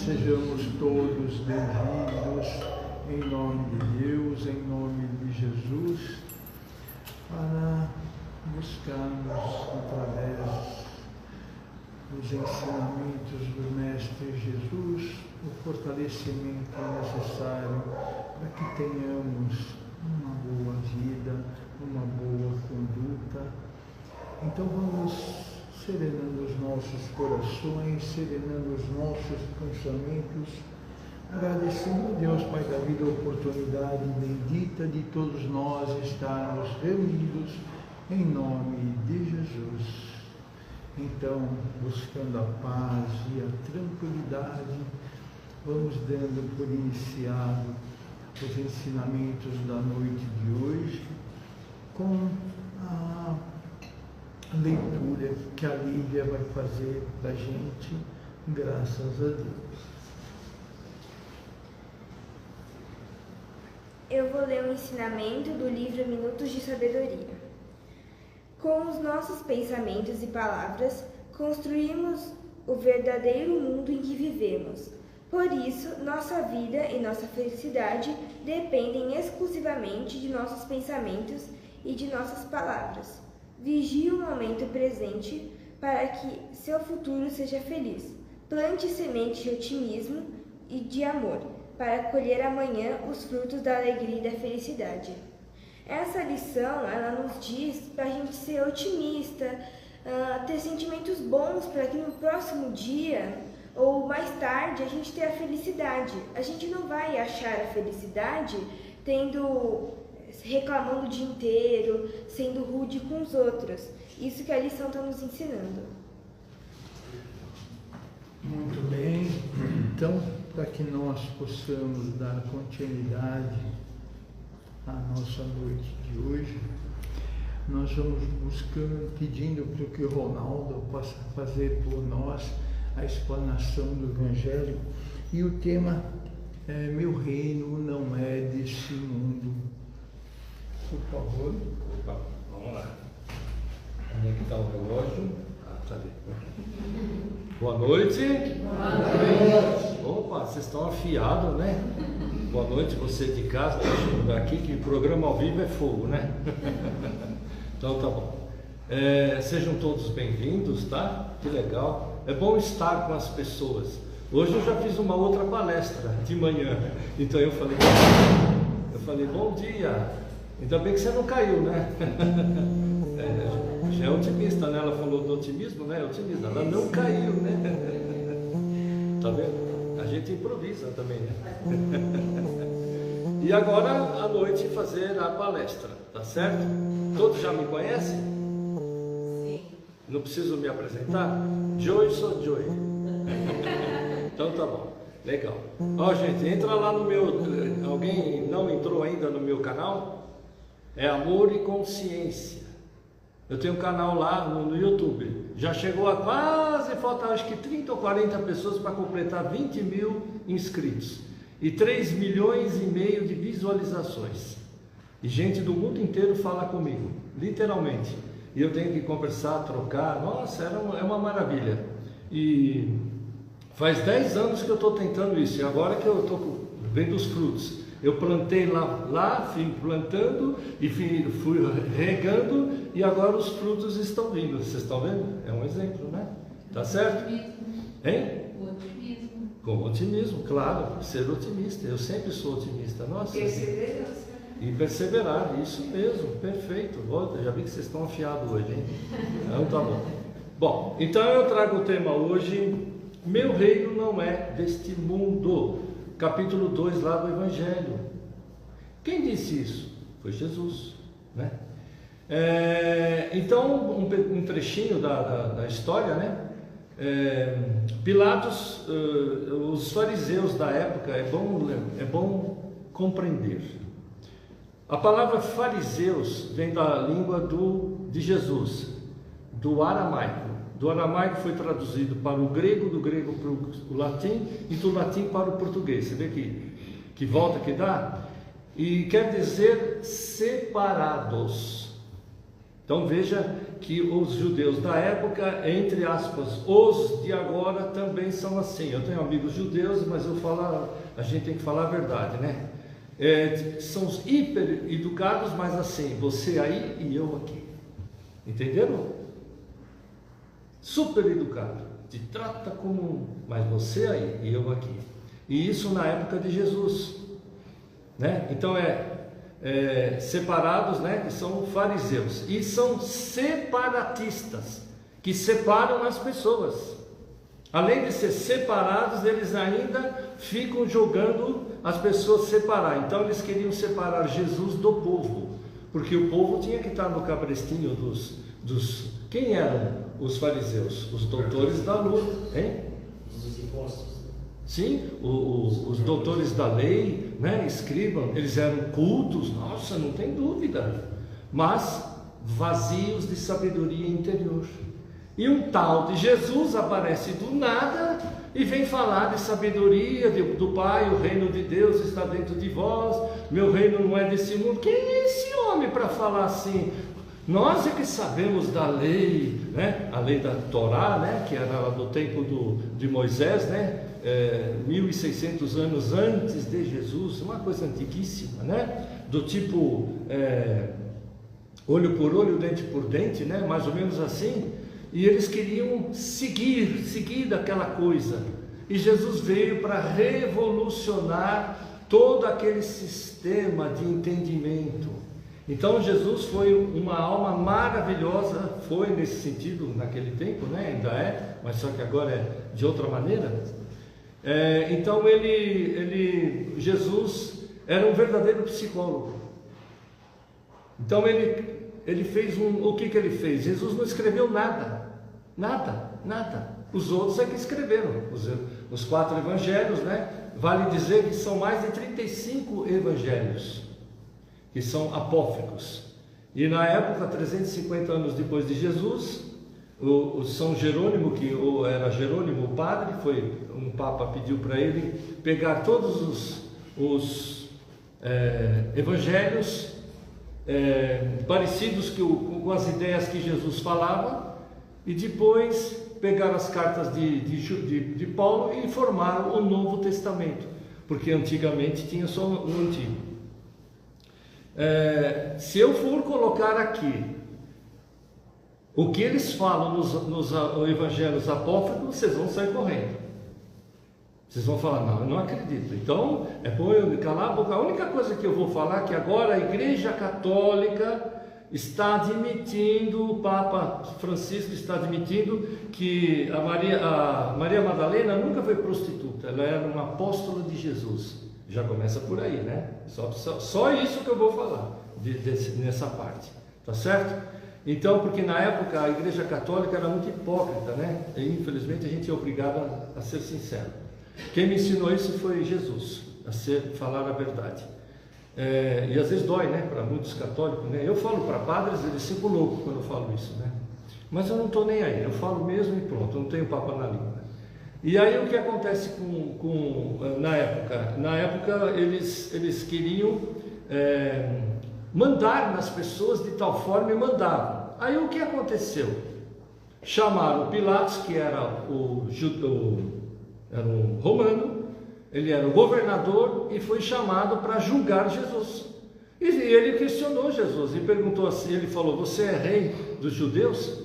Sejamos todos bem-vindos em nome de Deus, em nome de Jesus, para buscarmos através dos ensinamentos do Mestre Jesus o fortalecimento necessário para que tenhamos uma boa vida, uma boa conduta. Então vamos serenando os nossos corações, serenando os nossos pensamentos, agradecendo a Deus, Pai da vida, a oportunidade bendita de todos nós estarmos reunidos em nome de Jesus. Então, buscando a paz e a tranquilidade, vamos dando por iniciado os ensinamentos da noite de hoje com a leitura que a Lívia vai fazer para a gente, graças a Deus. Eu vou ler um ensinamento do livro Minutos de Sabedoria. Com os nossos pensamentos e palavras, construímos o verdadeiro mundo em que vivemos. Por isso, nossa vida e nossa felicidade dependem exclusivamente de nossos pensamentos e de nossas palavras. Vigie o momento presente para que seu futuro seja feliz. Plante semente de otimismo e de amor, para colher amanhã os frutos da alegria e da felicidade. Essa lição, ela nos diz para a gente ser otimista, ter sentimentos bons para que no próximo dia ou mais tarde a gente tenha a felicidade. A gente não vai achar a felicidade reclamando o dia inteiro, sendo rude com os outros. Isso que a lição está nos ensinando. Muito bem. Então, para que nós possamos dar continuidade à nossa noite de hoje, nós vamos pedindo para que o Ronaldo possa fazer por nós a explanação do Evangelho. E o tema é: meu reino não é desse mundo. Por favor. Opa, vamos lá. Onde é que está o relógio? Tá ali. Boa noite. Boa noite. Opa, vocês estão afiados, né? Boa noite, você de casa, está chegando aqui, que o programa ao vivo é fogo, né? Então tá bom. Sejam todos bem-vindos, tá? Que legal. É bom estar com as pessoas. Hoje eu já fiz uma outra palestra de manhã, então eu falei bom dia. Ainda bem que você não caiu, né? Já é otimista, né? Ela falou do otimismo, né? Otimista. Ela não caiu, né? Tá vendo? A gente improvisa também, né? E agora, à noite, fazer a palestra, tá certo? Todos já me conhecem? Sim. Não preciso me apresentar? Joy, sou Joy. Então tá bom. Legal. Ó, gente, entra lá no meu... Alguém não entrou ainda no meu canal? É Amor e Consciência. Eu tenho um canal lá no YouTube. Já chegou a quase, falta acho que 30 ou 40 pessoas para completar 20 mil inscritos. E 3 milhões e meio de visualizações. E gente do mundo inteiro fala comigo, literalmente. E eu tenho que conversar, trocar. Nossa, é uma maravilha. E faz 10 anos que eu estou tentando isso. E agora que eu estou vendo os frutos. Eu plantei lá, fui plantando e fui regando, e agora os frutos estão vindo. Vocês estão vendo? É um exemplo, né? Tá certo? Hein? O otimismo. Com otimismo, claro, ser otimista. Eu sempre sou otimista. Nossa. Perseverança. E perseverar, isso mesmo, perfeito. Já vi que vocês estão afiados hoje, hein? Então tá bom. Bom, então eu trago o tema hoje: meu reino não é deste mundo. Capítulo 2 lá do Evangelho. Quem disse isso? Foi Jesus, né? Então, um trechinho da história, né? Pilatos, os fariseus da época, é bom compreender. A palavra fariseus vem da língua de Jesus, do aramaico. Do aramaico foi traduzido para o grego, do grego para o latim e do latim para o português. Você vê que volta que dá? E quer dizer separados. Então veja que os judeus da época, entre aspas, os de agora também são assim. Eu tenho amigos judeus, mas a gente tem que falar a verdade, né? São hiper educados, mas assim, você aí e eu aqui. Entenderam? Super educado, te trata como, mas você aí e eu aqui. E isso na época de Jesus, né? Então separados, né? Que são fariseus, e são separatistas, que separam as pessoas. Além de ser separados, eles ainda ficam jogando as pessoas separar. Então eles queriam separar Jesus do povo, porque o povo tinha que estar no cabrestinho dos... Quem eram os fariseus? Os doutores da lei, hein? Os impostos. Sim, os doutores da lei, né? Escribam, eles eram cultos, nossa, não tem dúvida, mas vazios de sabedoria interior. E um tal de Jesus aparece do nada e vem falar de sabedoria do Pai. O reino de Deus está dentro de vós, meu reino não é desse mundo. Quem é esse homem para falar assim? Nós é que sabemos da lei, né? A lei da Torá, né? Que era do tempo de Moisés, né? 1600 anos antes de Jesus, uma coisa antiguíssima, né? Do tipo olho por olho, dente por dente, né? Mais ou menos assim. E eles queriam seguir daquela coisa. E Jesus veio para revolucionar todo aquele sistema de entendimento. Então Jesus foi uma alma maravilhosa, foi nesse sentido naquele tempo, né? Ainda é, mas só que agora é de outra maneira. Então Jesus era um verdadeiro psicólogo. Então ele fez o que ele fez? Jesus não escreveu nada. Os outros é que escreveram, os 4 evangelhos, né? Vale dizer que são mais de 35 evangelhos, que são apócrifos. E na época, 350 anos depois de Jesus, o São Jerônimo, que era Jerônimo o padre, um papa pediu para ele pegar todos os evangelhos parecidos com as ideias que Jesus falava, e depois pegar as cartas de Paulo e formar o Novo Testamento, porque antigamente tinha só o Antigo. Se eu for colocar aqui o que eles falam nos evangelhos apócrifos, vocês vão sair correndo. Vocês vão falar, não, eu não acredito. Então, bom eu calar a boca. A única coisa que eu vou falar é que agora a Igreja Católica está admitindo, o Papa Francisco está admitindo que a Maria Madalena nunca foi prostituta, ela era uma apóstola de Jesus. Já começa por aí, né? Só isso que eu vou falar nessa parte, tá certo? Então, porque na época a Igreja Católica era muito hipócrita, né? E infelizmente a gente é obrigado a ser sincero. Quem me ensinou isso foi Jesus, falar a verdade. E às vezes dói, né? Para muitos católicos, né? Eu falo para padres, eles ficam loucos quando eu falo isso, né? Mas eu não estou nem aí, eu falo mesmo e pronto, eu não tenho papo na língua. E aí o que acontece na época? Na época eles queriam mandar nas pessoas de tal forma e mandavam. Aí o que aconteceu? Chamaram Pilatos, que era era um romano, ele era o governador e foi chamado para julgar Jesus. E ele questionou Jesus e perguntou assim, ele falou, você é rei dos judeus?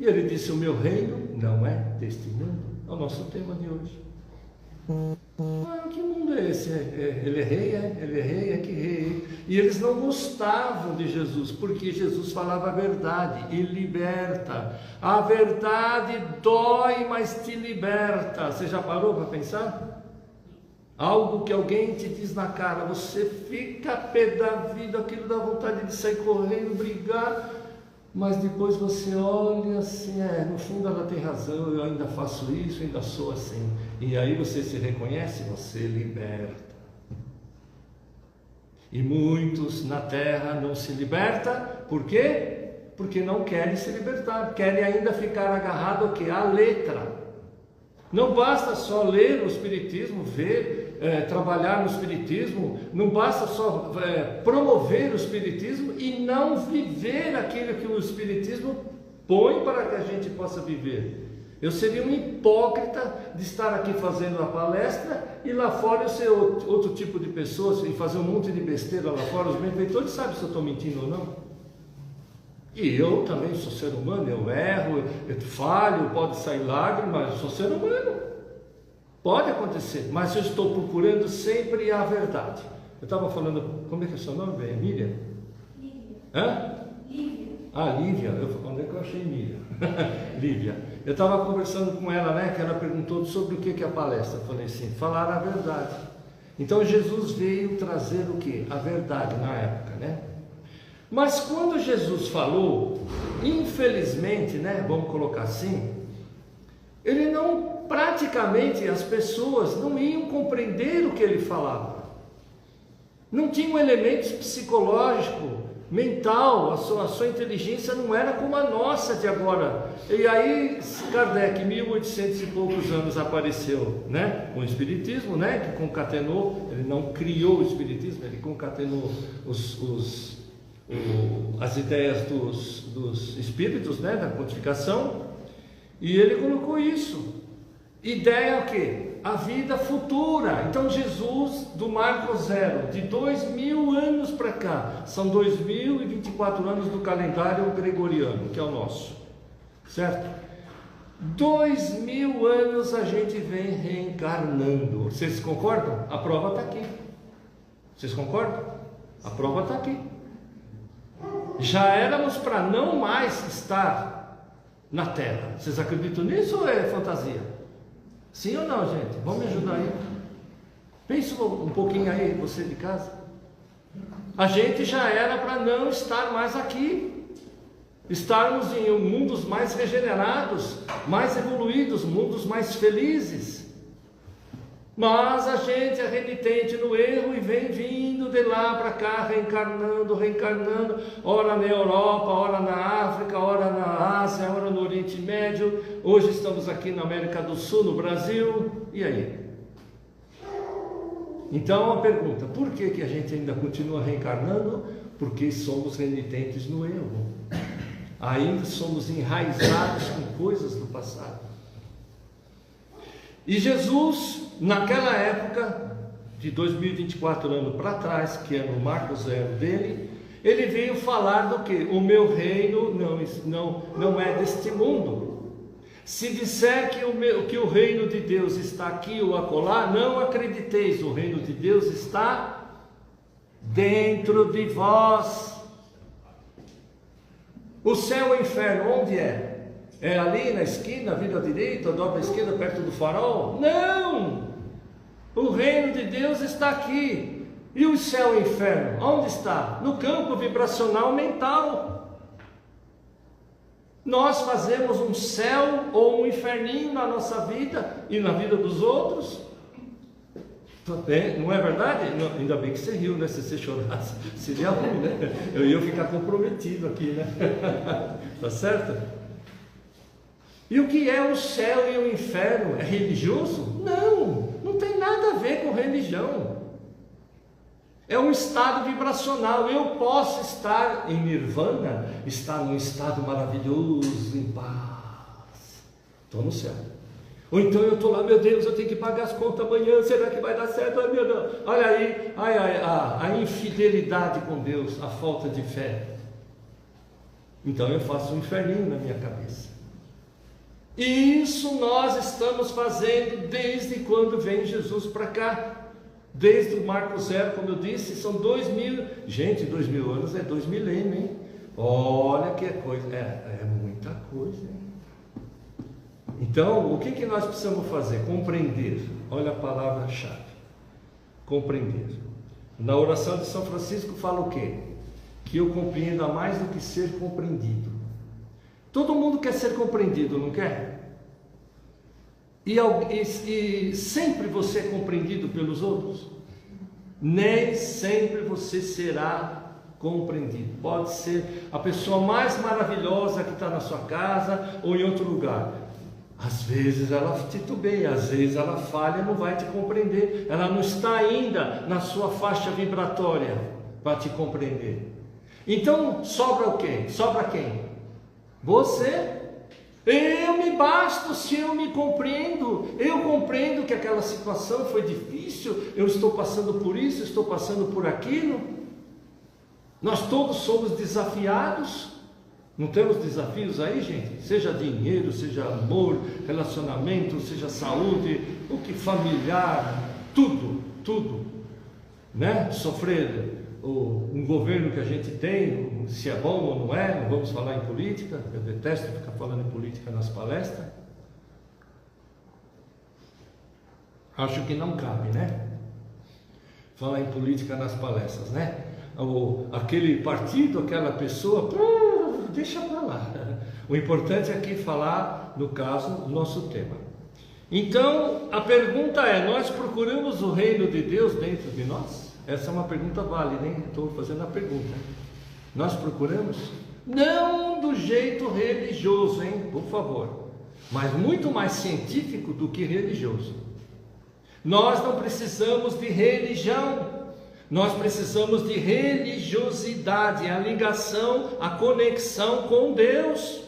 E ele disse, o meu reino não é deste mundo. É o nosso tema de hoje. Que mundo é esse? Ele é rei? Ele é rei? Que rei? E eles não gostavam de Jesus, porque Jesus falava a verdade e liberta. A verdade dói, mas te liberta. Você já parou para pensar? Algo que alguém te diz na cara, você fica pé da vida, aquilo dá vontade de sair correndo, brigar, mas depois você olha assim, no fundo ela tem razão, eu ainda faço isso, ainda sou assim. E aí você se reconhece, você liberta. E muitos na terra não se libertam, por quê? Porque não querem se libertar, querem ainda ficar agarrado ao que? A letra. Não basta só ler o Espiritismo, ver trabalhar no Espiritismo, não basta só promover o Espiritismo e não viver aquilo que o Espiritismo põe para que a gente possa viver. Eu seria um hipócrita de estar aqui fazendo a palestra e lá fora eu ser outro tipo de pessoa e fazer um monte de besteira lá fora. Os benfeitores sabem se eu estou mentindo ou não. E eu também sou ser humano, eu erro, eu falho, pode sair lágrimas, eu sou ser humano. Pode acontecer, mas eu estou procurando sempre a verdade. Eu estava falando, como é que é seu nome, bem? Emília? Lívia. Hã? Lívia. Ah, Lívia. Onde é que eu achei Emília? Lívia. Eu estava conversando com ela, né? Que ela perguntou sobre o que é a palestra. Eu falei assim, falar a verdade. Então Jesus veio trazer o que? A verdade na época, né? Mas quando Jesus falou, infelizmente, né? Vamos colocar assim, ele não, praticamente as pessoas não iam compreender o que ele falava. Não tinha um elemento psicológico, mental, a sua inteligência não era como a nossa de agora. E aí Kardec, 1800 e poucos anos, apareceu, né, com o Espiritismo, né, que concatenou, ele não criou o Espiritismo, ele concatenou as ideias dos Espíritos, né, da codificação, e ele colocou isso. Ideia o quê? A vida futura. Então Jesus, do Marco Zero, de 2000 anos para cá, são 2024 anos do calendário gregoriano, que é o nosso, certo? 2000 anos a gente vem reencarnando. Vocês concordam? A prova está aqui. Vocês concordam? A prova está aqui. Já éramos para não mais estar na Terra. Vocês acreditam nisso ou é fantasia? Sim ou não, gente? Vamos me ajudar aí. Pensa um pouquinho aí, você de casa. A gente já era para não estar mais aqui. Estarmos em mundos mais regenerados, mais evoluídos, mundos mais felizes. Mas a gente é renitente no erro e vem vindo de lá para cá, reencarnando, ora na Europa, ora na África, ora na Ásia, ora no Oriente Médio. Hoje estamos aqui na América do Sul, no Brasil. E aí? Então a pergunta, por que a gente ainda continua reencarnando? Porque somos renitentes no erro. Ainda somos enraizados com coisas do passado. E Jesus, naquela época, de 2024 anos para trás, que é no Marco Zero dele, ele veio falar do que? O meu reino não é deste mundo. Se disser que o reino de Deus está aqui ou acolá, não acrediteis, o reino de Deus está dentro de vós. O céu e o inferno, onde é? É ali na esquina, vira à direita, dobra à esquerda, perto do farol? Não! O reino de Deus está aqui. E o céu e o inferno, onde está? No campo vibracional mental. Nós fazemos um céu ou um inferninho na nossa vida e na vida dos outros. Não é verdade? Não, ainda bem que você riu, né? Se você chorasse, seria ruim, né? Eu ia ficar comprometido aqui, né? Tá certo? E o que é o céu e o inferno? É religioso? Não, não tem nada a ver com religião. É um estado vibracional. Eu posso estar em nirvana, estar num estado maravilhoso, em paz. Estou no céu. Ou então eu estou lá, meu Deus, eu tenho que pagar as contas amanhã, será que vai dar certo? Ai, meu Deus. Olha aí, a infidelidade com Deus, a falta de fé. Então eu faço um inferninho na minha cabeça. E isso nós estamos fazendo desde quando vem Jesus para cá. Desde o Marco Zero, como eu disse, são 2000. Gente, 2000 anos é 2 milênios, hein? Olha que coisa, é muita coisa, hein? Então, o que nós precisamos fazer? Compreender. Olha a palavra-chave. Compreender. Na oração de São Francisco fala o quê? Que eu compreenda mais do que ser compreendido. Todo mundo quer ser compreendido, não quer? E sempre você é compreendido pelos outros? Nem sempre você será compreendido. Pode ser a pessoa mais maravilhosa que está na sua casa ou em outro lugar. Às vezes ela titubeia, às vezes ela falha, não vai te compreender. Ela não está ainda na sua faixa vibratória para te compreender. Então sobra o quê? Sobra quem? Você. Eu me basto se eu me compreendo. Eu compreendo que aquela situação foi difícil, eu estou passando por isso, estou passando por aquilo. Nós todos somos desafiados. Não temos desafios aí, gente? Seja dinheiro, seja amor, relacionamento, seja saúde, o que familiar, tudo, né? Sofrer um governo que a gente tem, se é bom ou não é, não vamos falar em política, eu detesto ficar falando em política nas palestras. Acho que não cabe, né? Falar em política nas palestras, né? Aquele partido, aquela pessoa, deixa para lá. O importante é aqui falar, no caso, o nosso tema. Então, a pergunta é: nós procuramos o reino de Deus dentro de nós? Essa é uma pergunta válida, hein? Estou fazendo a pergunta. Nós procuramos? Não do jeito religioso, hein? Por favor. Mas muito mais científico do que religioso. Nós não precisamos de religião. Nós precisamos de religiosidade, a ligação, a conexão com Deus.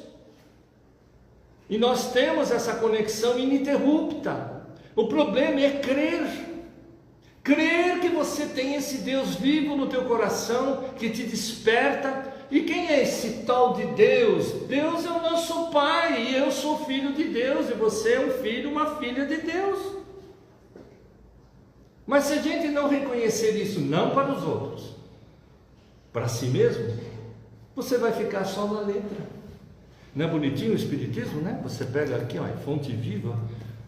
E nós temos essa conexão ininterrupta. O problema é crer. Crer que você tem esse Deus vivo no teu coração, que te desperta. E quem é esse tal de Deus? Deus é o nosso Pai, e eu sou filho de Deus, e você é um filho, uma filha de Deus. Mas se a gente não reconhecer isso, não para os outros, para si mesmo, você vai ficar só na letra. Não é bonitinho o Espiritismo, né? Você pega aqui, ó, Fonte Viva,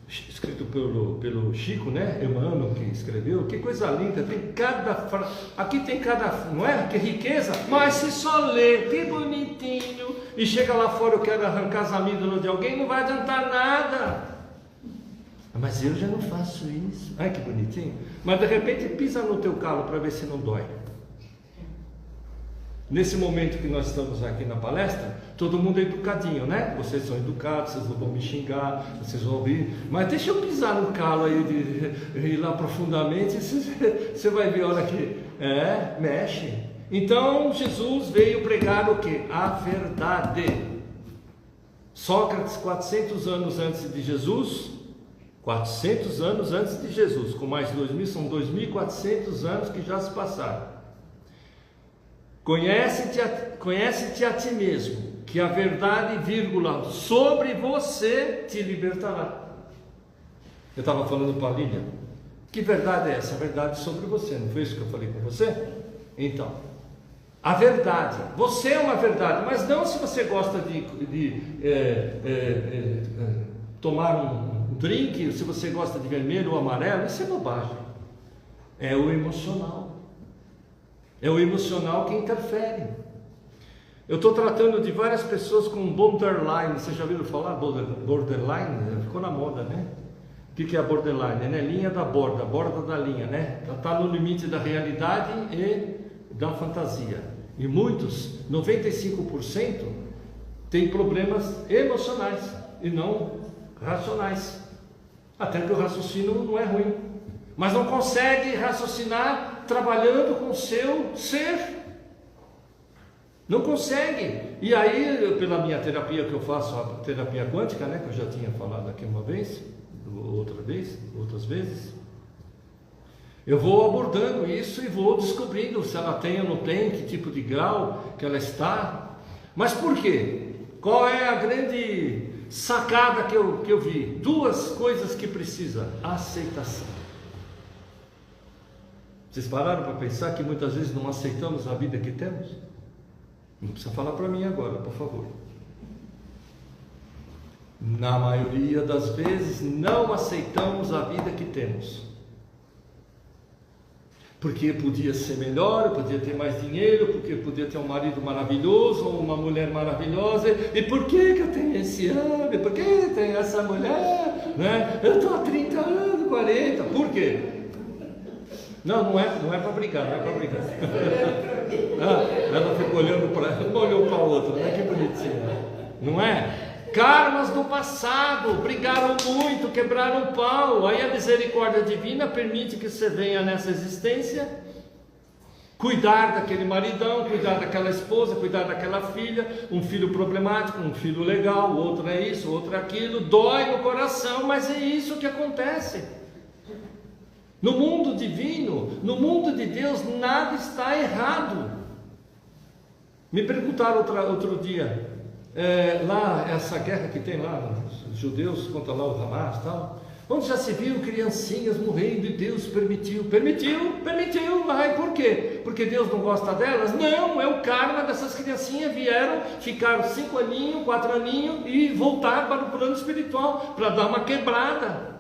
escrito pelo Chico, né? Emmanuel, que escreveu. Que coisa linda, tem aqui tem cada, não é? Que riqueza, mas se só ler, que bonitinho, e chega lá fora, eu quero arrancar as amígdalas de alguém, não vai adiantar nada. Mas eu já não faço isso. Ai, que bonitinho. Mas de repente pisa no teu calo para ver se não dói. Nesse momento que nós estamos aqui na palestra, todo mundo é educadinho, né? Vocês são educados, vocês não vão me xingar, vocês vão ouvir. Mas deixa eu pisar no calo aí, ir lá profundamente, você vai ver a hora que mexe. Então Jesus veio pregar o quê? A verdade. Sócrates, 400 anos antes de Jesus, 400 anos antes de Jesus, com mais 2.000, são 2.400 anos que já se passaram. Conhece-te a ti mesmo, que a verdade, vírgula, sobre você te libertará. Eu estava falando para a Lília, que verdade é essa? A verdade sobre você, não foi isso que eu falei com você? Então, a verdade, você é uma verdade, mas não se você gosta de tomar um drink, se você gosta de vermelho ou amarelo, isso é bobagem. É o emocional. É o emocional que interfere. Eu estou tratando de várias pessoas com borderline. Vocês já ouviram falar borderline? Ficou na moda, né? O que é a borderline? É linha da borda, borda da linha, né? Ela está no limite da realidade e da fantasia. E muitos, 95%, têm problemas emocionais e não racionais. Até que o raciocínio não é ruim, mas não consegue raciocinar trabalhando com o seu ser. Não consegue. E aí, pela minha terapia que eu faço, a terapia quântica, né, que eu já tinha falado aqui uma vez, outras vezes, eu vou abordando isso e vou descobrindo se ela tem ou não tem, que tipo de grau que ela está. Mas por quê? Qual é a grande sacada que eu vi? Duas coisas que precisa: aceitação. Vocês pararam para pensar que muitas vezes não aceitamos a vida que temos? Não precisa falar para mim agora, por favor. Na maioria das vezes não aceitamos a vida que temos. Porque podia ser melhor, podia ter mais dinheiro, porque podia ter um marido maravilhoso ou uma mulher maravilhosa. E por que eu tenho esse homem? Por que eu tenho essa mulher? Né? Eu estou há 30 anos, 40. Por quê? Não é para brigar, não é para brigar. Ela ficou olhando para ela, não olhou para a outra, né? Que bonitinha, não é? Karmas do passado, brigaram muito, quebraram o pau. Aí a misericórdia divina permite que você venha nessa existência, cuidar daquele maridão, cuidar daquela esposa, cuidar daquela filha, um filho problemático, um filho legal, outro é isso, outro é aquilo, dói no coração, mas é isso que acontece. No mundo divino, no mundo de Deus, nada está errado. Me perguntaram outro dia, lá, essa guerra que tem lá, os judeus contra lá o Hamas e tal, onde já se viu criancinhas morrendo e Deus permitiu, mas por quê? Porque Deus não gosta delas? Não, é o karma dessas criancinhas, vieram, ficaram 5 aninhos, 4 aninhos e voltaram para o plano espiritual, para dar uma quebrada.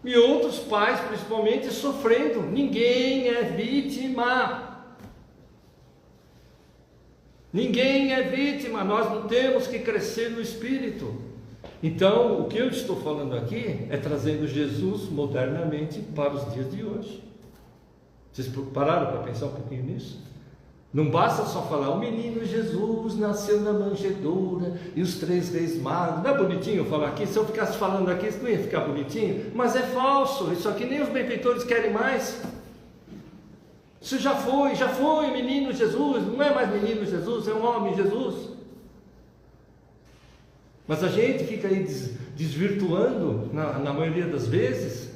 E outros pais, principalmente, sofrendo. Ninguém é vítima. Ninguém é vítima. Nós não temos que crescer no espírito. Então, o que eu estou falando aqui é trazendo Jesus modernamente para os dias de hoje. Vocês pararam para pensar um pouquinho nisso? Não basta só falar, o menino Jesus nasceu na manjedoura e os 3 reis magos. Não é bonitinho falar aqui? Se eu ficasse falando aqui, isso não ia ficar bonitinho? Mas é falso, isso aqui nem os benfeitores querem mais. Isso já foi menino Jesus, não é mais menino Jesus, é um homem Jesus. Mas a gente fica aí desvirtuando na maioria das vezes,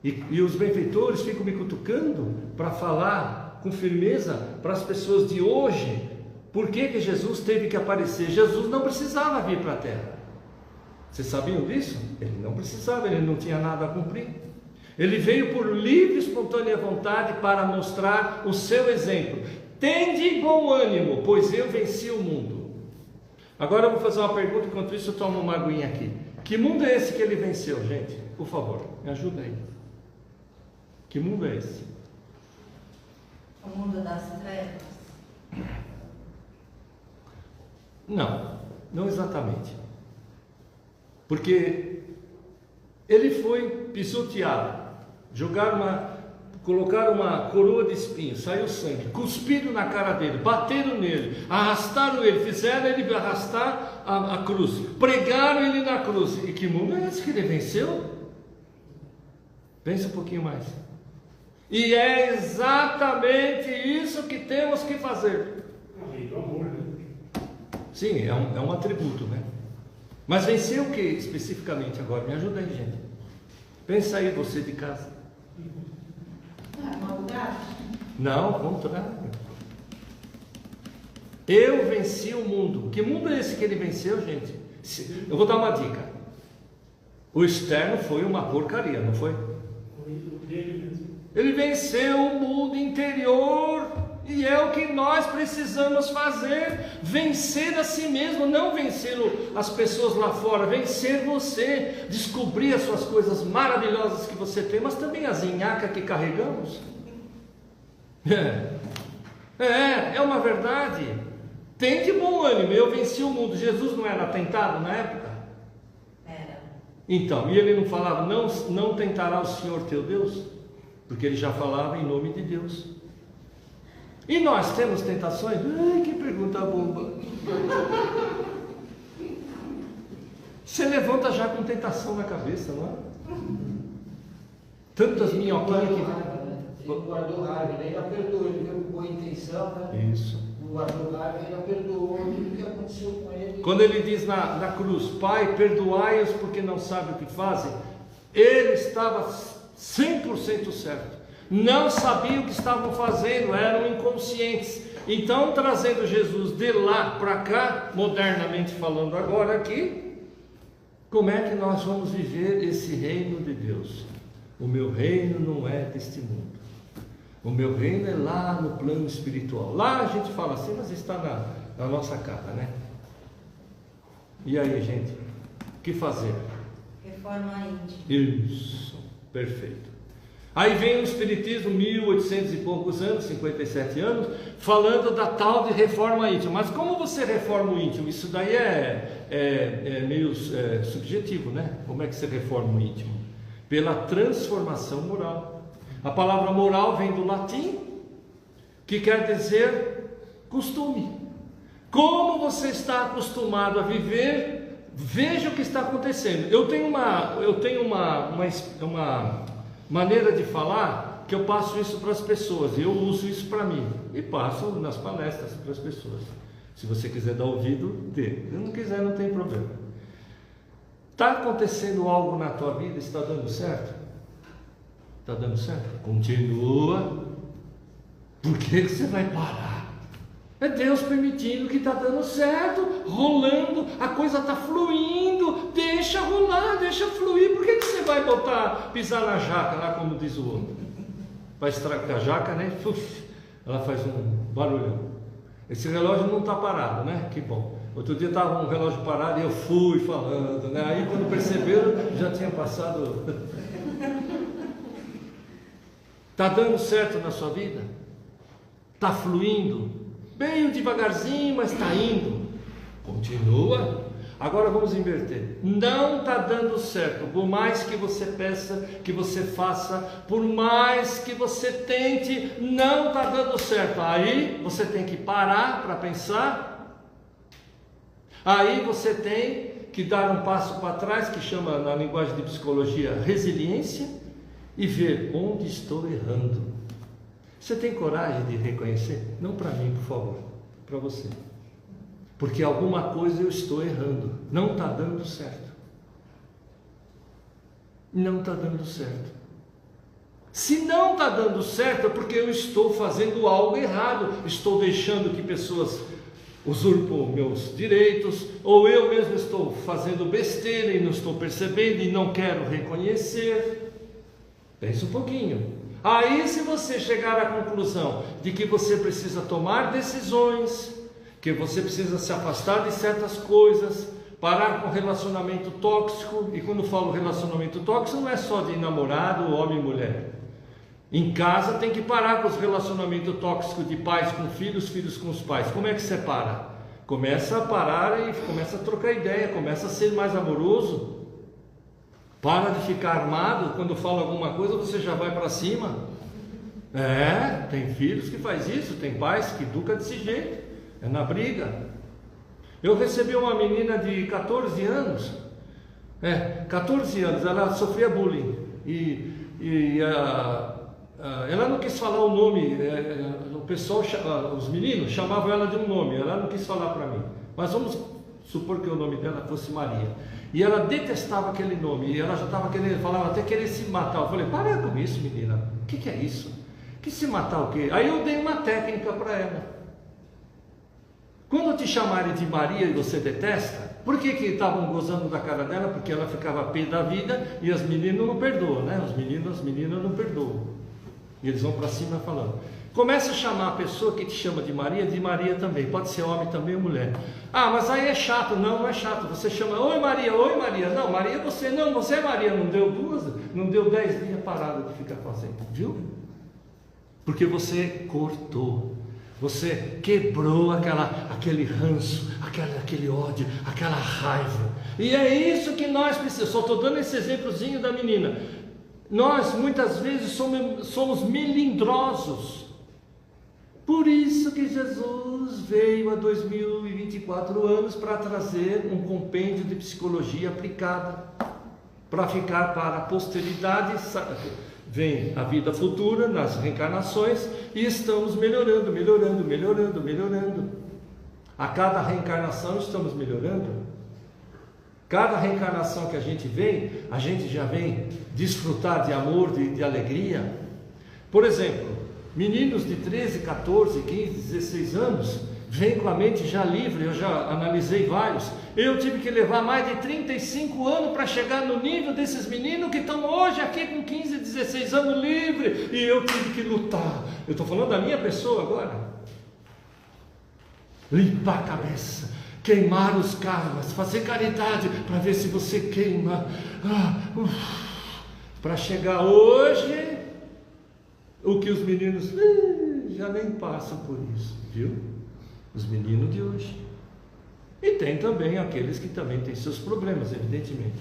e os benfeitores ficam me cutucando para falar com firmeza para as pessoas de hoje, por que Jesus teve que aparecer? Jesus não precisava vir para a terra. Vocês sabiam disso? Ele não precisava, ele não tinha nada a cumprir. Ele veio por livre e espontânea vontade para mostrar o seu exemplo. Tende bom ânimo, pois eu venci o mundo. Agora eu vou fazer uma pergunta, enquanto isso eu tomo uma aguinha aqui. Que mundo é esse que ele venceu, gente? Por favor, me ajuda aí. Que mundo é esse? O mundo das trevas. Não exatamente. Porque ele foi pisoteado, colocaram uma coroa de espinhos, saiu sangue, cuspiram na cara dele, bateram nele, arrastaram ele, fizeram ele arrastar a cruz, pregaram ele na cruz. E que mundo é esse que ele venceu? Pensa um pouquinho mais. E é exatamente isso que temos que fazer. Sim, é um atributo, né? Mas vencer o que especificamente agora? Me ajuda aí, gente. Pensa aí, você de casa. Não é maldade? Não, ao contrário. Eu venci o mundo. Que mundo é esse que ele venceu, gente? Eu vou dar uma dica. O externo foi uma porcaria, não foi? Ele venceu o mundo interior, e é o que nós precisamos fazer, vencer a si mesmo, não vencer as pessoas lá fora, vencer você, descobrir as suas coisas maravilhosas que você tem, mas também as nhaca que carregamos. É uma verdade. Tem de bom ânimo, eu venci o mundo. Jesus não era tentado na época? Era. Então, e ele não falava, não tentará o Senhor teu Deus? Porque ele já falava em nome de Deus. E nós temos tentações? Ai, que pergunta boba. Você levanta já com tentação na cabeça, não é? Tantas minhoquinhas que... Ele guardou raiva, ele ainda perdoou, ele deu boa intenção, né? Isso. Não guardou raiva, ele ainda perdoou tudo que aconteceu com ele. Quando ele diz na cruz, Pai, perdoai-os porque não sabem o que fazem, ele estava 100% certo. Não sabiam o que estavam fazendo, eram inconscientes. Então, trazendo Jesus de lá para cá, modernamente falando agora aqui, como é que nós vamos viver esse reino de Deus? O meu reino não é deste mundo. O meu reino é lá no plano espiritual. Lá a gente fala assim, mas está na nossa cara, né? E aí, gente, o que fazer? Reforma íntima. Isso, perfeito. Aí vem o Espiritismo, 1800 e poucos anos, 57 anos, falando da tal de reforma íntima. Mas como você reforma o íntimo? Isso daí é meio subjetivo, né? Como é que você reforma o íntimo? Pela transformação moral. A palavra moral vem do latim, que quer dizer costume. Como você está acostumado a viver, veja o que está acontecendo. Eu tenho uma maneira de falar que eu passo isso para as pessoas, eu uso isso para mim e passo nas palestras para as pessoas. Se você quiser dar ouvido, dê. Se não quiser, não tem problema. Está acontecendo algo na tua vida? Está dando certo? Está dando certo? Continua. Por que você vai parar? É Deus permitindo que está dando certo, rolando, a coisa está fluindo, deixa rolar, deixa fluir. Por que você vai pisar na jaca lá, como diz o outro? Vai estragar a jaca, né? Ela faz um barulhão. Esse relógio não está parado, né? Que bom. Outro dia estava um relógio parado e eu fui falando, né? Aí quando perceberam, já tinha passado. Está dando certo na sua vida? Está fluindo? Bem devagarzinho, mas está indo. Continua. Agora vamos inverter. Não está dando certo. Por mais que você peça, que você faça, por mais que você tente, não está dando certo. Aí você tem que parar para pensar. Aí você tem que dar um passo para trás, que chama na linguagem de psicologia resiliência, e ver onde estou errando. Você tem coragem de reconhecer? Não para mim, por favor, para você. Porque alguma coisa eu estou errando, não está dando certo. Não está dando certo. Se não está dando certo é porque eu estou fazendo algo errado, estou deixando que pessoas usurpam meus direitos, ou eu mesmo estou fazendo besteira e não estou percebendo e não quero reconhecer. Pense um pouquinho. Aí, se você chegar à conclusão de que você precisa tomar decisões, que você precisa se afastar de certas coisas, parar com relacionamento tóxico, e quando falo relacionamento tóxico não é só de namorado, homem e mulher. Em casa tem que parar com os relacionamentos tóxicos de pais com filhos, filhos com os pais. Como é que você para? Começa a parar e começa a trocar ideia, começa a ser mais amoroso. Para de ficar armado, quando fala alguma coisa você já vai para cima. Tem filhos que faz isso, tem pais que educam desse jeito, é na briga. Eu recebi uma menina de 14 anos, 14 anos, ela sofria bullying, ela não quis falar o nome, o pessoal, os meninos chamavam ela de um nome, ela não quis falar para mim, mas vamos supor que o nome dela fosse Maria, e ela detestava aquele nome, e ela já estava querendo, falava até querer se matar. Eu falei, para com isso, menina, o que é isso? Que se matar o quê? Aí eu dei uma técnica para ela. Quando te chamarem de Maria e você detesta, por que estavam gozando da cara dela? Porque ela ficava pé da vida e as meninas não perdoam, né? Os meninos, as meninas não perdoam. E eles vão para cima falando. Começa a chamar a pessoa que te chama de Maria também. Pode ser homem também ou mulher. Ah, mas aí é chato. Não, não é chato. Você chama, oi Maria, oi Maria. Não, Maria é você. Não, você é Maria. Não deu 10 dias parado de ficar fazendo. Viu? Porque você cortou. Você quebrou aquele ranço, aquele ódio, aquela raiva. E é isso que nós precisamos. Só estou dando esse exemplozinho da menina. Nós muitas vezes somos melindrosos. Por isso que Jesus veio há 2024 anos para trazer um compêndio de psicologia aplicada, para ficar para a posteridade. Vem a vida futura nas reencarnações e estamos melhorando. A cada reencarnação estamos melhorando. Cada reencarnação que a gente já vem desfrutar de amor, de alegria. Por exemplo, meninos de 13, 14, 15, 16 anos vêm com a mente já livre. Eu já analisei vários. Eu tive que levar mais de 35 anos para chegar no nível desses meninos que estão hoje aqui com 15, 16 anos livre. E eu tive que lutar. Eu estou falando da minha pessoa agora. Limpar a cabeça, queimar os karmas, fazer caridade para ver se você queima. Para chegar hoje, o que os meninos já nem passam por isso, viu? Os meninos de hoje. E tem também aqueles que também têm seus problemas, evidentemente.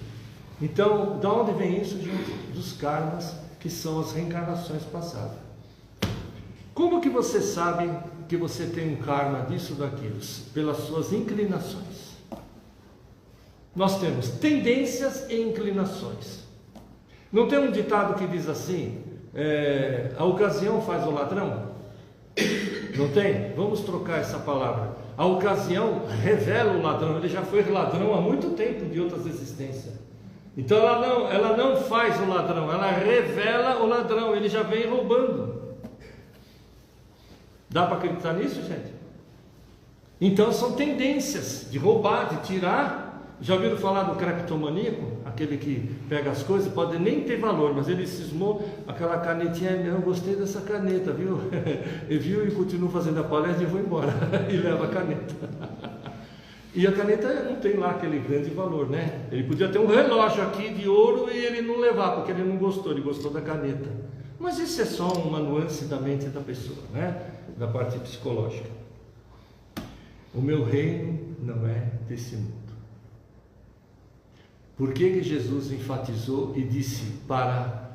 Então, de onde vem isso, gente? Dos karmas, que são as reencarnações passadas. Como que você sabe que você tem um karma disso, daquilo, pelas suas inclinações. Nós temos tendências e inclinações. Não tem um ditado que diz assim, a ocasião faz o ladrão? Não tem? Vamos trocar essa palavra. A ocasião revela o ladrão. Ele já foi ladrão há muito tempo de outras existências. Então ela não faz o ladrão, ela revela o ladrão. Ele já vem roubando. Dá para acreditar nisso, gente? Então são tendências de roubar, de tirar. Já ouviram falar do creptomaníaco? Aquele que pega as coisas, pode nem ter valor, mas ele cismou aquela canetinha. Eu gostei dessa caneta, viu? E viu e continua fazendo a palestra e vou embora. E leva a caneta. E a caneta não tem lá aquele grande valor, né? Ele podia ter um relógio aqui de ouro e ele não levar, porque ele não gostou, ele gostou da caneta. Mas isso é só uma nuance da mente da pessoa, né? Da parte psicológica. O meu reino não é desse mundo. Por que Jesus enfatizou e disse para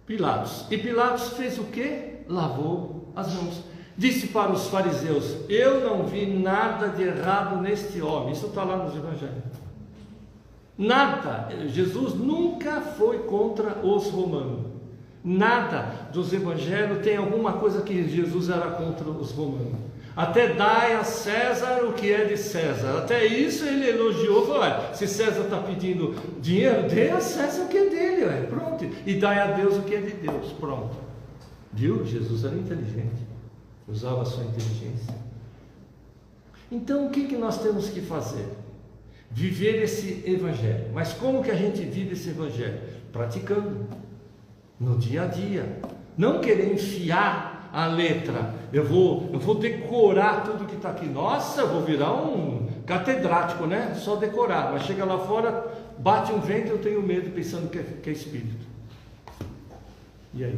Pilatos? E Pilatos fez o quê? Lavou as mãos. Disse para os fariseus: eu não vi nada de errado neste homem. Isso está lá nos evangelhos. Nada. Jesus nunca foi contra os romanos. Nada dos evangelhos tem alguma coisa que Jesus era contra os romanos. Até dai a César o que é de César. Até isso ele elogiou. Falou: se César está pedindo dinheiro, dê a César o que é dele. Pronto. E dai a Deus o que é de Deus. Pronto. Viu? Jesus era inteligente. Usava a sua inteligência. Então o que nós temos que fazer? Viver esse evangelho. Mas como que a gente vive esse evangelho? Praticando. No dia a dia. Não querer enfiar a letra, eu vou decorar tudo que está aqui. Nossa, eu vou virar um catedrático, né? Só decorar, mas chega lá fora, bate um vento, eu tenho medo, pensando que é espírito. E aí?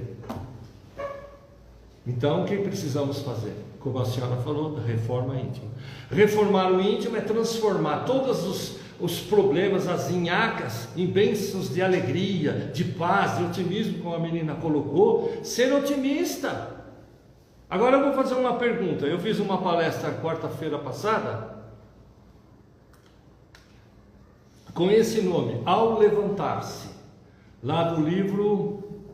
Então o que precisamos fazer? Como a senhora falou, da reforma íntima. Reformar o íntimo é transformar todos os problemas, as nhacas, em bênçãos de alegria, de paz, de otimismo, como a menina colocou. Ser otimista. Agora eu vou fazer uma pergunta. Eu fiz uma palestra quarta-feira passada com esse nome, Ao Levantar-se, lá do livro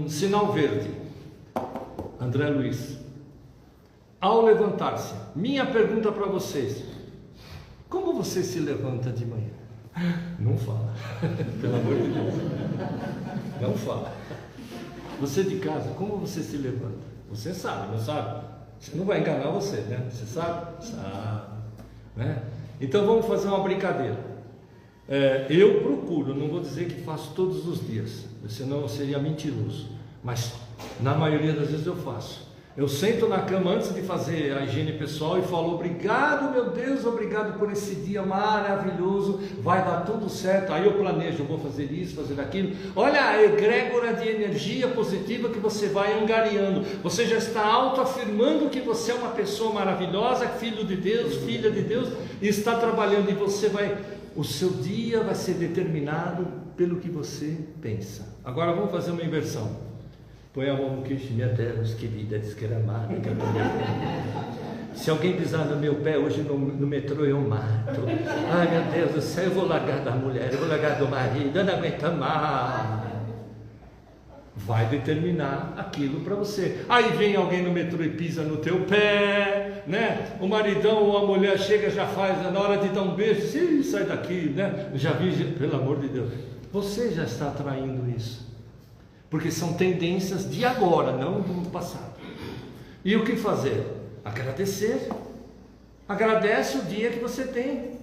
Sinal Verde, André Luiz. Ao levantar-se, minha pergunta para vocês: como você se levanta de manhã? Não fala, pelo amor de Deus, não fala. Você de casa, como você se levanta? Você sabe, não sabe? Você não vai enganar você, né? Você sabe? Sabe, né? Então vamos fazer uma brincadeira. Eu procuro, não vou dizer que faço todos os dias, senão eu seria mentiroso, mas na maioria das vezes eu faço. Eu sento na cama antes de fazer a higiene pessoal e falo: obrigado, meu Deus, obrigado por esse dia maravilhoso, vai dar tudo certo. Aí eu planejo, eu vou fazer isso, fazer aquilo. Olha a egrégora de energia positiva que você vai angariando. Você já está autoafirmando que você é uma pessoa maravilhosa, filho de Deus, filha de Deus, e está trabalhando. E você vai, o seu dia vai ser determinado pelo que você pensa. Agora vamos fazer uma inversão. Põe a mão no queixo, minha Deus, querida, desgramada. Se alguém pisar no meu pé hoje no metrô, eu mato. Ai, meu Deus do céu, eu vou largar da mulher, eu vou largar do marido, eu não aguento mais. Vai determinar aquilo para você. Aí vem alguém no metrô e pisa no teu pé, né? O maridão ou a mulher chega, já faz, na hora de dar um beijo, sai daqui, né? Já vi, pelo amor de Deus. Você já está atraindo isso. Porque são tendências de agora, não do passado. E o que fazer? Agradecer. Agradece o dia que você tem.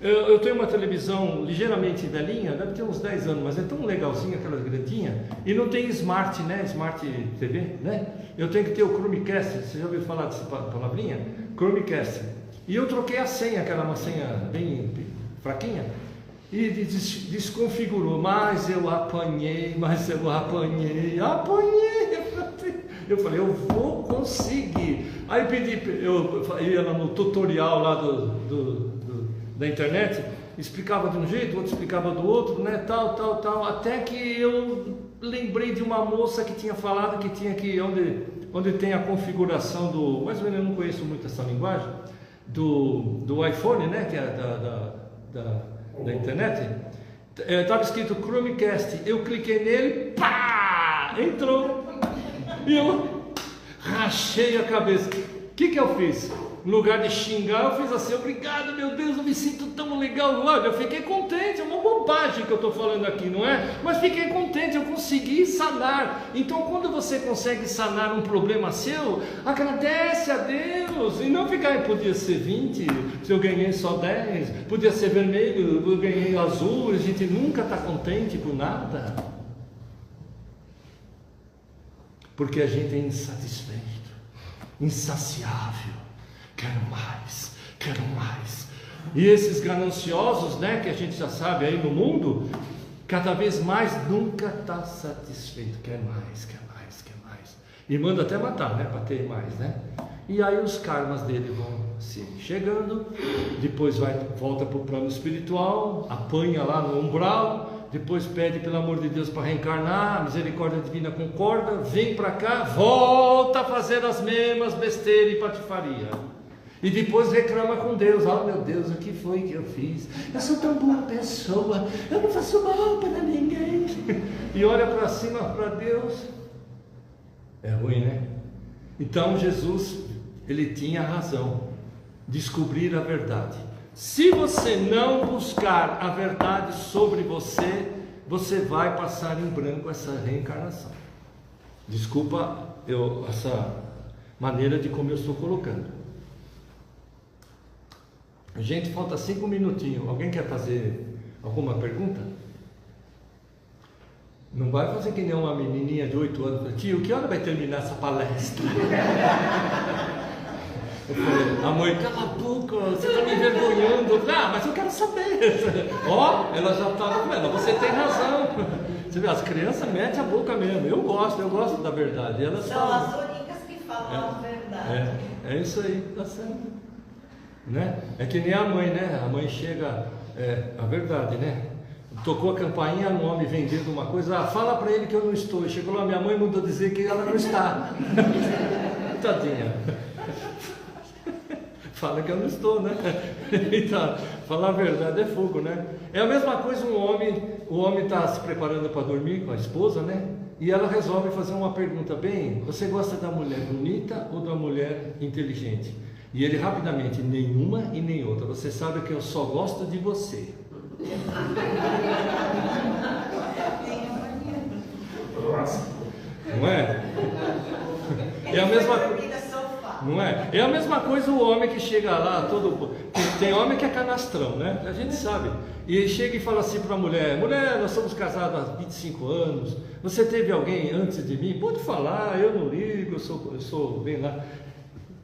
Eu tenho uma televisão ligeiramente velhinha, deve ter uns 10 anos, mas é tão legalzinha, aquela grandinha, e não tem Smart, né? Smart TV, né? Eu tenho que ter o Chromecast. Você já ouviu falar dessa palavrinha? Chromecast. E eu troquei a senha, que era uma senha bem fraquinha, e desconfigurou. Mas eu apanhei. Eu falei, eu vou conseguir. Aí eu ia no tutorial lá da internet, explicava de um jeito, o outro explicava do outro, né, tal, até que eu lembrei de uma moça que tinha falado que tinha que, onde tem a configuração do, mais ou menos, eu não conheço muito essa linguagem, do iPhone, né, que é da internet, estava escrito Chromecast, eu cliquei nele, pá, entrou, e eu rachei a cabeça. O que eu fiz? No lugar de xingar, eu fiz assim, obrigado, meu Deus, eu me sinto tão legal. Olha, eu fiquei contente, é uma bobagem que eu estou falando aqui, não é? Mas fiquei contente, eu consegui sanar. Então, quando você consegue sanar um problema seu, agradece a Deus. E não ficar, podia ser 20, se eu ganhei só 10, podia ser vermelho, eu ganhei azul. A gente nunca está contente por nada, porque a gente é insatisfeito, insaciável. Quero mais, quero mais. E esses gananciosos, né, que a gente já sabe aí no mundo, cada vez mais nunca está satisfeito. Quer mais, quer mais, quer mais. E manda até matar, né, para ter mais, né? E aí os karmas dele vão se chegando, depois volta para o plano espiritual, apanha lá no umbral, depois pede pelo amor de Deus para reencarnar, a misericórdia divina concorda, vem para cá, volta a fazer as mesmas besteiras e patifaria. E depois reclama com Deus, oh meu Deus, o que foi que eu fiz? Eu sou tão boa pessoa, eu não faço mal para ninguém. E olha para cima para Deus. É ruim, né? Então Jesus, ele tinha razão, descobrir a verdade. Se você não buscar a verdade sobre você, você vai passar em branco essa reencarnação. Desculpa essa maneira de como eu estou colocando. Gente, falta 5 minutinhos. Alguém quer fazer alguma pergunta? Não vai fazer que nem uma menininha de 8 anos. Tio, que hora vai terminar essa palestra? Eu falei, a mãe, cala a boca, você está me envergonhando. Ah, mas eu quero saber. Ó, ela já estava com ela. Você tem razão. Você vê, as crianças metem a boca mesmo. Eu gosto da verdade. Elas São falam. as únicas que falam a verdade. É isso aí, tá certo. Né? É que nem a mãe, né? A mãe chega, a verdade, né? Tocou a campainha, um homem vendendo uma coisa, fala para ele que eu não estou. E chegou lá, minha mãe mandou dizer que ela não está. Tadinha. Fala que eu não estou, né? Então, falar a verdade é fogo, né? É a mesma coisa o homem está se preparando para dormir com a esposa, né? E ela resolve fazer uma pergunta, bem, você gosta da mulher bonita ou da mulher inteligente? E ele rapidamente, nenhuma e nem outra. Você sabe que eu só gosto de você. Não é? É a mesma coisa. Não é? É a mesma coisa o homem que chega lá, tem homem que é canastrão, né? A gente sabe. E ele chega e fala assim para a mulher, nós somos casados há 25 anos, você teve alguém antes de mim? Pode falar, eu não ligo, eu sou bem lá.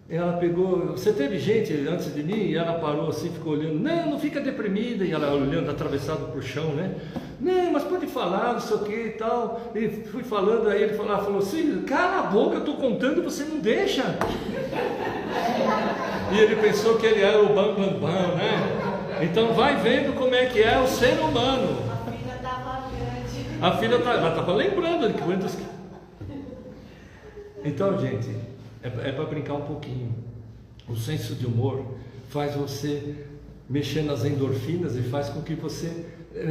Ela pegou, você teve gente antes de mim? E ela parou assim, ficou olhando, não fica deprimida. E ela olhando, atravessado para o chão, né? Não, mas pode falar, não sei o que e tal. E fui falando, aí ele falou assim, cala a boca, eu estou contando, você não deixa. E ele pensou que ele era o bam, né? Então vai vendo como é que é o ser humano. A filha estava grande. A filha estava lembrando de quantos... Então, gente... É para brincar um pouquinho. O senso de humor faz você mexer nas endorfinas e faz com que você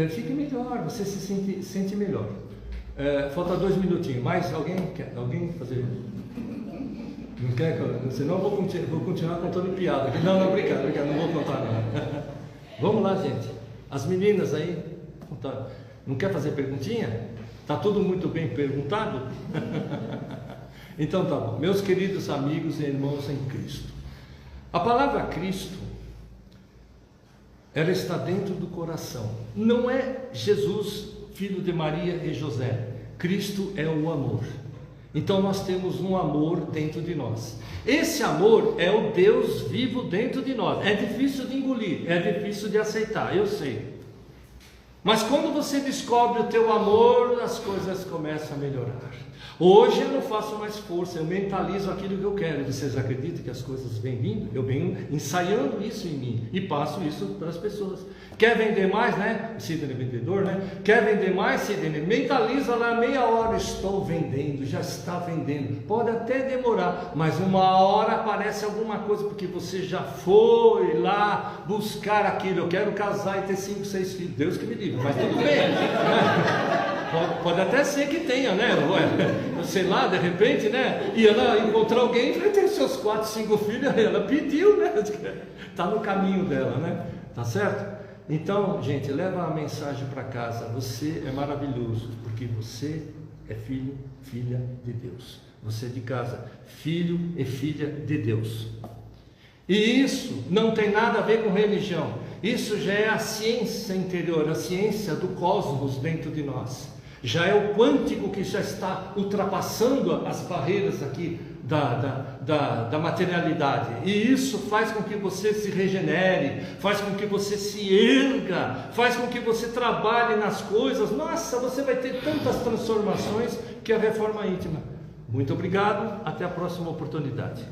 fique melhor, você se sente melhor. Falta 2 minutinhos. Mais alguém quer? Alguém fazer? Não quer? Senão eu vou continuar contando piada. Não, brincadeira, não vou contar nada. Vamos lá, gente. As meninas aí, não quer fazer perguntinha? Está tudo muito bem perguntado? Então tá bom, meus queridos amigos e irmãos em Cristo, a palavra Cristo, ela está dentro do coração, não é Jesus, filho de Maria e José, Cristo é o amor. Então nós temos um amor dentro de nós, esse amor é o Deus vivo dentro de nós, é difícil de engolir, é difícil de aceitar, eu sei, mas quando você descobre o teu amor, as coisas começam a melhorar. Hoje eu não faço mais força, eu mentalizo aquilo que eu quero. E vocês acreditam que as coisas vêm vindo? Eu venho ensaiando isso em mim e passo isso para as pessoas. Quer vender mais, né? Sidney é vendedor, né? Quer vender mais, Sidney? Mentaliza lá, meia hora, estou vendendo, já está vendendo. Pode até demorar, mas uma hora aparece alguma coisa, porque você já foi lá buscar aquilo. Eu quero casar e ter 5, 6 filhos. Deus que me livre, mas tudo bem. Pode até ser que tenha, né? Sei lá, de repente, né? E ela encontrar alguém e vai ter seus 4, 5 filhos. Ela pediu, né? Está no caminho dela, né? Tá certo? Então, gente, leva a mensagem para casa. Você é maravilhoso, porque você é filho, filha de Deus. Você é de casa, filho e filha de Deus. E isso não tem nada a ver com religião. Isso já é a ciência interior, a ciência do cosmos dentro de nós. Já é o quântico que já está ultrapassando as barreiras aqui da materialidade. E isso faz com que você se regenere, faz com que você se erga, faz com que você trabalhe nas coisas. Nossa, você vai ter tantas transformações que é a reforma íntima. Muito obrigado, até a próxima oportunidade.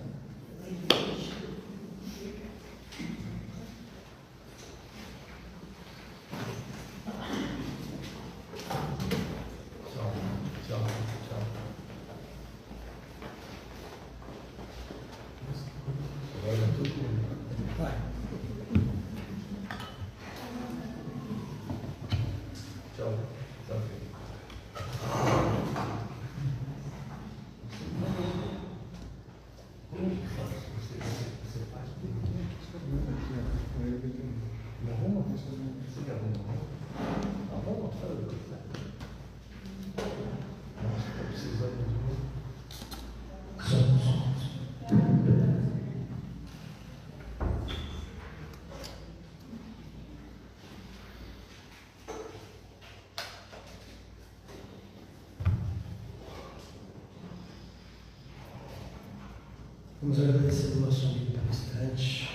Vamos agradecer ao nosso amigo palestrante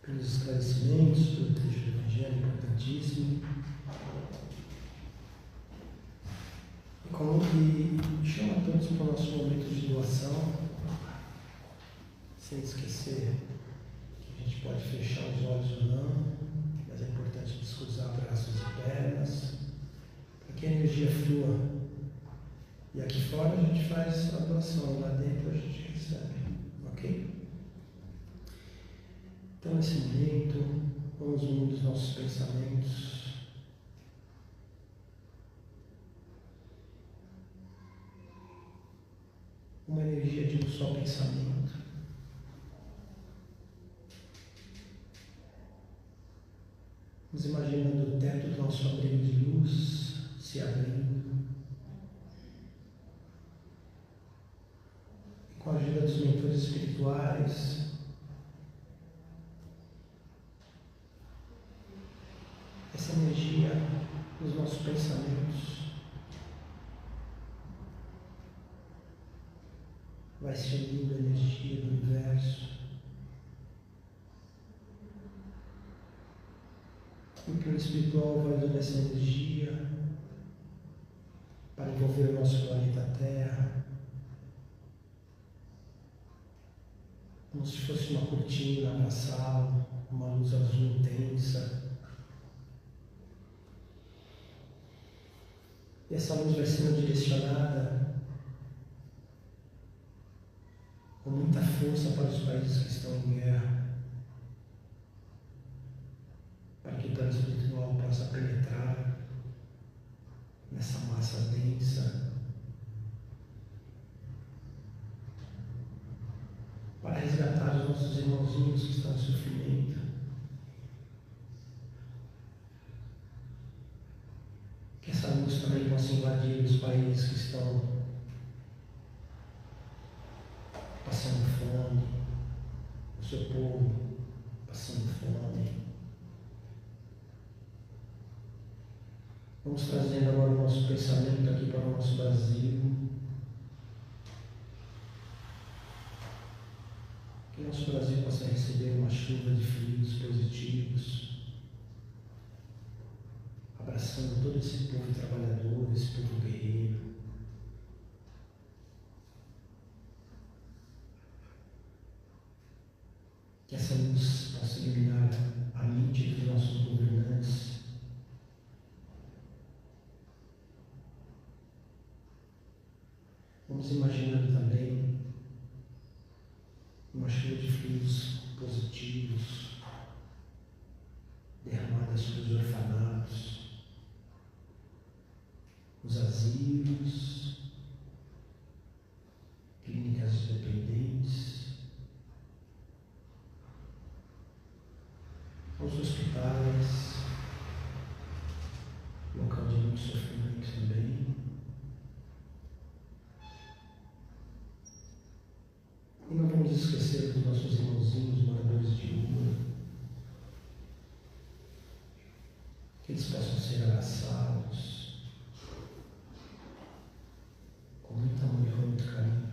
pelos esclarecimentos, pelo trecho do Evangelho importantíssimo, e chama todos para o nosso momento de doação, sem esquecer que a gente pode fechar os olhos ou não, mas é importante descruzar braços e pernas, para que a energia flua. E aqui fora a gente faz a doação, lá dentro a gente recebe, ok? Então nesse momento, vamos unir os nossos pensamentos. Uma energia de um só pensamento. Vamos imaginando o teto do nosso abrigo de luz se abrindo. Com a ajuda dos mentores espirituais, essa energia dos nossos pensamentos vai se unindo à energia do universo. E o plano espiritual vai dando essa energia para envolver o nosso planeta Terra, como se fosse uma cortina abraçada, uma luz azul intensa. E essa luz vai sendo direcionada com muita força para os países que estão em guerra, para que o plano espiritual possa penetrar nessa massa densa, para resgatar os nossos irmãozinhos que estão em sofrimento. Que essa luz também possa invadir os países que estão passando fome, o seu povo passando fome. Vamos trazendo agora o nosso pensamento aqui para o nosso Brasil. Que o nosso Brasil possa receber uma chuva de fluidos positivos, abraçando abraçando todo esse povo trabalhador, esse povo guerreiro. Que essa luz possa iluminar a mente dos nossos governantes. Vamos imaginando também uma chuva de fluidos positivos derramada sobre os orfanatos, os asilos, clínicas dependentes, aos hospitais, local de muito sofrimento também. E não vamos esquecer dos nossos irmãozinhos moradores de rua, que eles possam ser abraçados com muito amor e com muito carinho.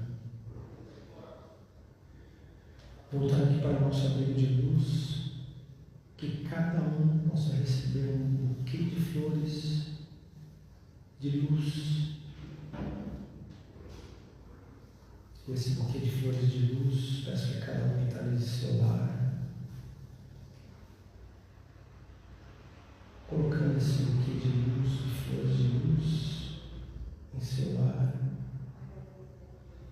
Voltar aqui para o nosso abrigo de luz, que cada um possa receber um buquê de flores de luz. Com esse buquê de flores de luz, peço que cada um mentalize seu lar, colocando esse buquê de luz, de flores de luz, em seu lar,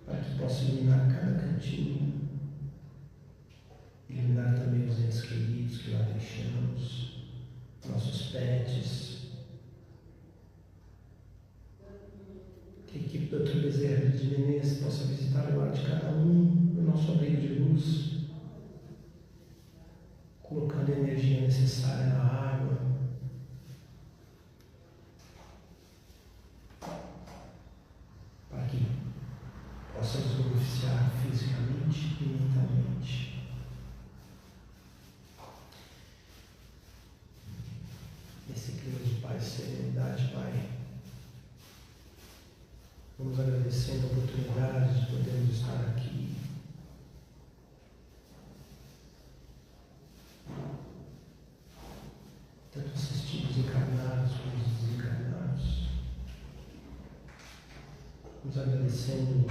para que possa iluminar cada cantinho, iluminar também os entes queridos que lá deixamos, nossos pets. Que a equipe do Dr. Bezerra de Menezes possa visitar o lar de cada um no nosso abrigo de luz, colocando a energia necessária na água, para que possa nos beneficiar fisicamente e mentalmente. Nesse clima de paz e serenidade, Pai, vamos agradecendo a oportunidade de podermos estar aqui. Tanto assistidos encarnados como os desencarnados. Vamos agradecendo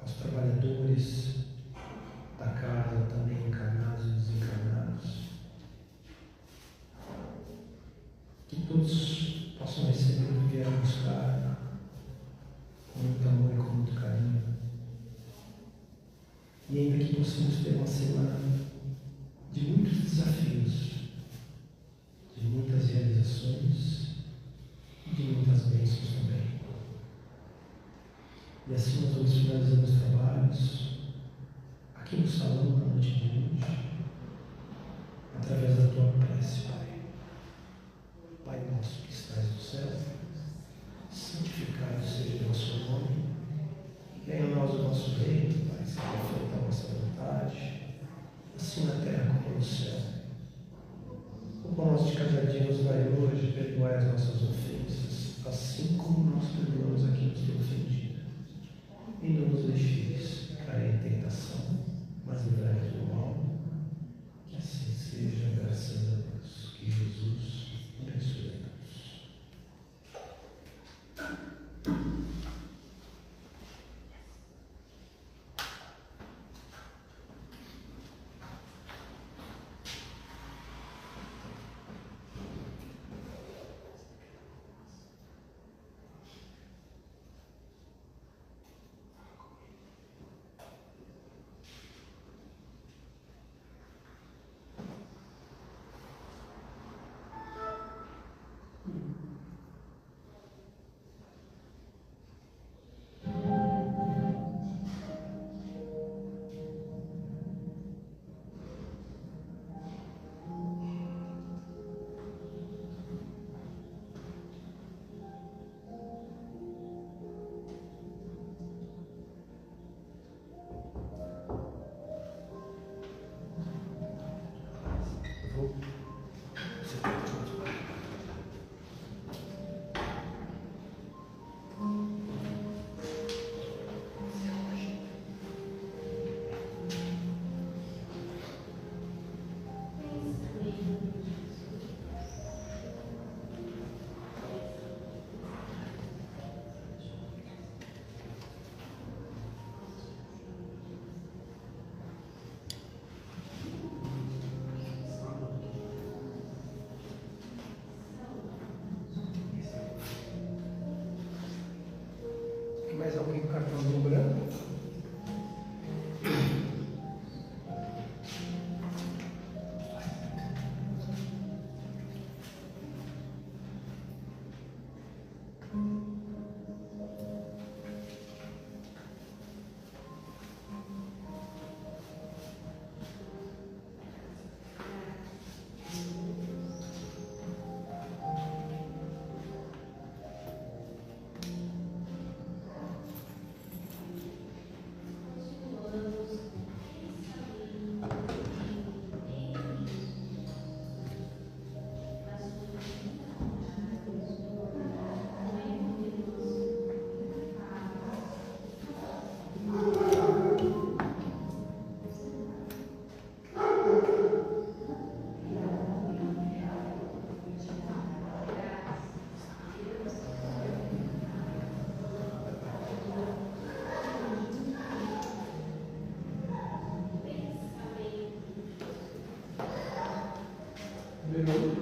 aos trabalhadores da casa, também encarnados e desencarnados. Que todos possam receber o que vieram buscar com muito amor e com muito carinho. E ainda que possamos ter uma semana de muitos desafios, de muitas realizações e de muitas bênçãos também. E assim nós vamos finalizando os trabalhos aqui no salão na noite de hoje, através da tua prece, Pai. Pai nosso que estás no céu, santificado seja o vosso nome, venha a nós o vosso reino, Pai, seja feita a vossa vontade, assim na terra como no céu. O pão nosso de cada dia nos dai hoje, perdoai as nossas ofensas, assim como nós perdoamos a quem nos tem ofendido. E não nos deixeis cair em tentação, mas livrai-nos do mal. Que assim seja, graças a Deus. Que Jesus abençoe a todos. no branco. Número